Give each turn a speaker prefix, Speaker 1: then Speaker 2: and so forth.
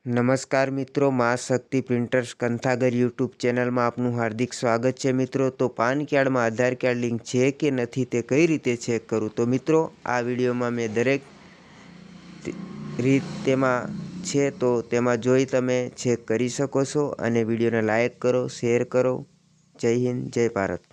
Speaker 1: નમસ્કાર મિત્રો, મા શક્તિ પ્રિન્ટર્સ કંથાગર યુટ્યુબ ચેનલમાં આપનું હાર્દિક સ્વાગત છે મિત્રો। તો પાન કાર્ડમાં આધાર કાર્ડ લિંક છે કે નથી તે કઈ રીતે ચેક કરું? તો મિત્રો આ વિડીયોમાં મેં દરેક રીત તેમાં છે તો તેમાં જોઈ તમે ચેક કરી શકો છો અને વિડીયોને લાઈક કરો, શેર કરો। જય હિન્દ, જય ભારત।